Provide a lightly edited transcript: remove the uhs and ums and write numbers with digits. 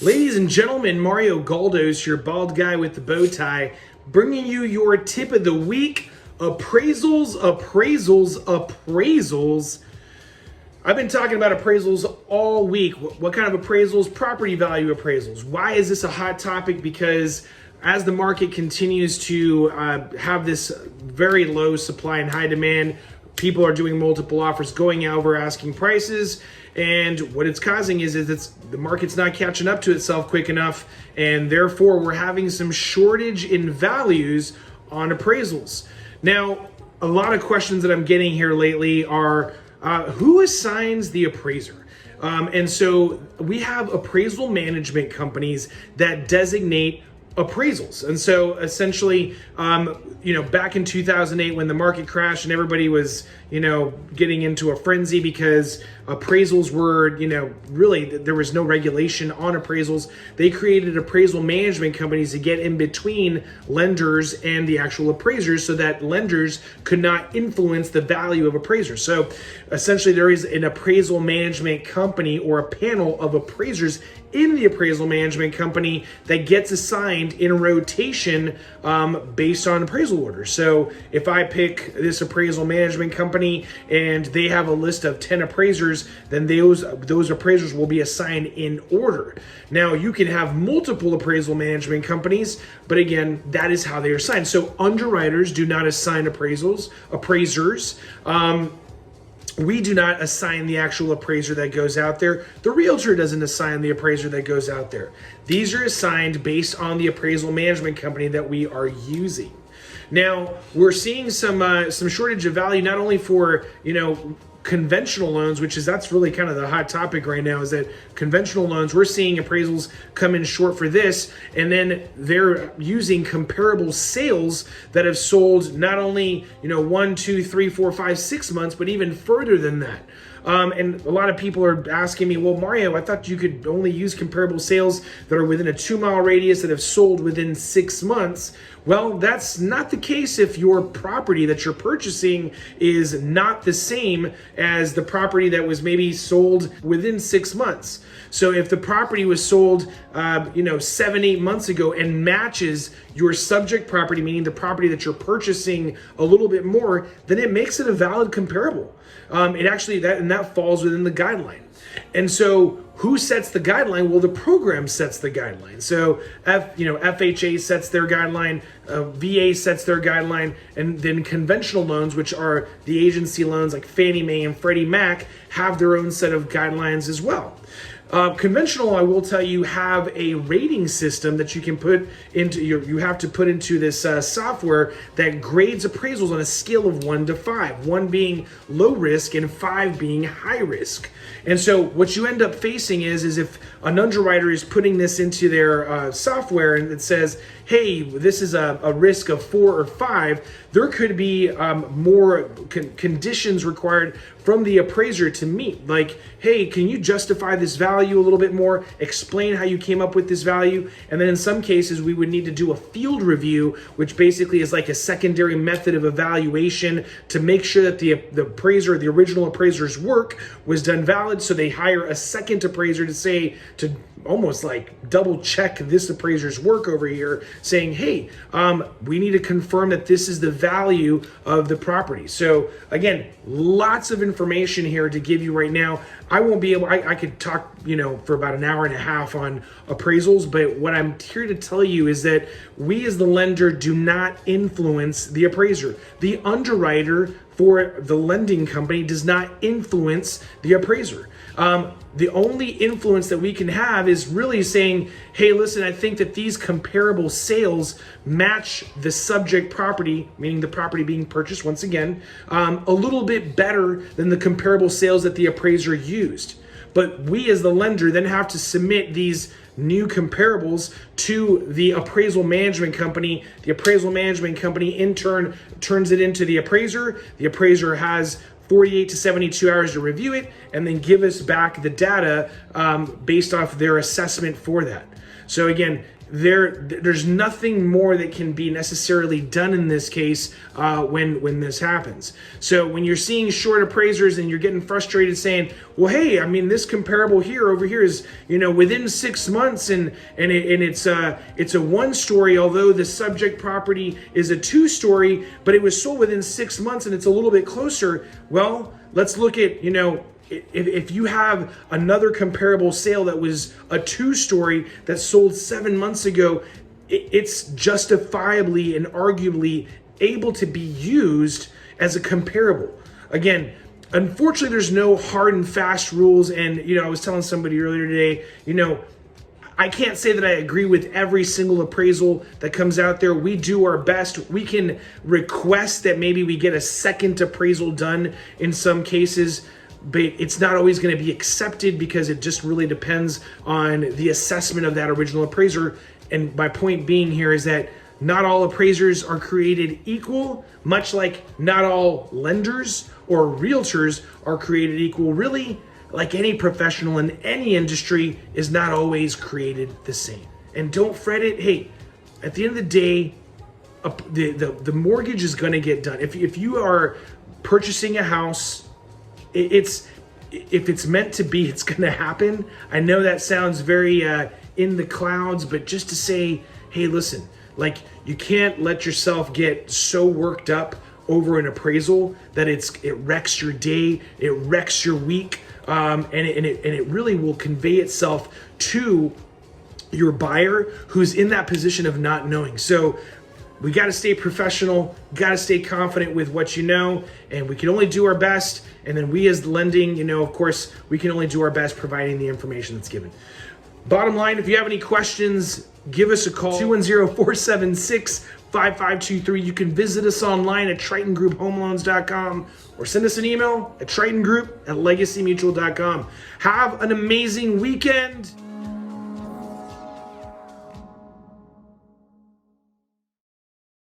Ladies and gentlemen, Mario Galdos, your bald guy with the bow tie, bringing you your tip of the week, appraisals. I've been talking about appraisals all week. What kind of appraisals? Property value appraisals. Why is this a hot topic? Because as the market continues to have this very low supply and high demand, people are doing multiple offers, going over asking prices, and what it's causing is the market's not catching up to itself quick enough, and therefore we're having some shortage in values on appraisals. Now, a lot of questions that I'm getting here lately are who assigns the appraiser? And so we have appraisal management companies that designate appraisals. And so essentially, back in 2008 when the market crashed and everybody was, getting into a frenzy because appraisals were, really there was no regulation on appraisals. They created appraisal management companies to get in between lenders and the actual appraisers so that lenders could not influence the value of appraisers. So essentially there is an appraisal management company or a panel of appraisers in the appraisal management company that gets assigned in rotation based on appraisal orders. So if I pick this appraisal management company and they have a list of 10 appraisers, then those appraisers will be assigned in order. Now you can have multiple appraisal management companies, but again, that is how they are assigned. So underwriters do not assign appraisers. We do not assign the actual appraiser that goes out there. The realtor doesn't assign the appraiser that goes out there. These are assigned based on the appraisal management company that we are using. Now, we're seeing some shortage of value, not only for, conventional loans, that's really kind of the hot topic right now, is that conventional loans, we're seeing appraisals come in short for this, and then they're using comparable sales that have sold not only 1, 2, 3, 4, 5, 6 months, but even further than that. And a lot of people are asking me, well, Mario, I thought you could only use comparable sales that are within a 2-mile radius that have sold within 6 months. Well, that's not the case if your property that you're purchasing is not the same as the property that was maybe sold within 6 months. So if the property was sold, 7-8 months ago and matches your subject property, meaning the property that you're purchasing a little bit more, then it makes it a valid comparable. That falls within the guideline. And so who sets the guideline? Well, the program sets the guideline. So FHA sets their guideline, VA sets their guideline, and then conventional loans, which are the agency loans like Fannie Mae and Freddie Mac, have their own set of guidelines as well. Conventional, I will tell you, have a rating system that you can put into you have to put into this software that grades appraisals on a scale of 1 to 5, 1 being low risk and 5 being high risk. And so what you end up facing is if an underwriter is putting this into their software and it says, hey, this is a risk of 4 or 5, there could be more conditions required from the appraiser to meet. Like, hey, can you justify this value a little bit more? Explain how you came up with this value. And then in some cases, we would need to do a field review, which basically is like a secondary method of evaluation to make sure that the appraiser, the original appraiser's work was done valid. So they hire a second appraiser to almost like double check this appraiser's work over here, saying, hey, we need to confirm that this is the value of the property. So again, lots of information here to give you right now. I won't be able, I could talk, for about an hour and a half on appraisals, but what I'm here to tell you is that we as the lender do not influence the appraiser. The underwriter for the lending company does not influence the appraiser. The only influence that we can have is really saying, hey, listen, I think that these comparable sales match the subject property, meaning the property being purchased, once again, a little bit better than the comparable sales that the appraiser used. But we as the lender then have to submit these new comparables to the appraisal management company. The appraisal management company in turn turns it into the appraiser. The appraiser has 48 to 72 hours to review it and then give us back the data based off their assessment for that. So again, there's nothing more that can be necessarily done in this case when this happens. So when you're seeing short appraisers and you're getting frustrated saying, well, hey, I mean, this comparable here over here is, within 6 months and it's a 1-story, although the subject property is a 2-story, but it was sold within 6 months and it's a little bit closer. Well, let's look at, if you have another comparable sale that was a 2-story that sold 7 months ago, it's justifiably and arguably able to be used as a comparable. Again, unfortunately, there's no hard and fast rules. And, I was telling somebody earlier today, I can't say that I agree with every single appraisal that comes out there. We do our best. We can request that maybe we get a second appraisal done in some cases, but it's not always going to be accepted because it just really depends on the assessment of that original appraiser. And my point being here is that not all appraisers are created equal, much like not all lenders or realtors are created equal. Really, like any professional in any industry, is not always created the same. And don't fret it. Hey, at the end of the day, the mortgage is going to get done. If you are purchasing a house, if it's meant to be, it's going to happen. I know that sounds very in the clouds, but just to say, hey, listen, like, you can't let yourself get so worked up over an appraisal that it wrecks your day, it wrecks your week, and it really will convey itself to your buyer who's in that position of not knowing. So we got to stay professional, got to stay confident with what you know, and we can only do our best. And then we, as the lending, of course, we can only do our best providing the information that's given. Bottom line, if you have any questions, give us a call, 210-476-5523. You can visit us online at TritonGroupHomeLoans.com or send us an email at TritonGroup@LegacyMutual.com. Have an amazing weekend.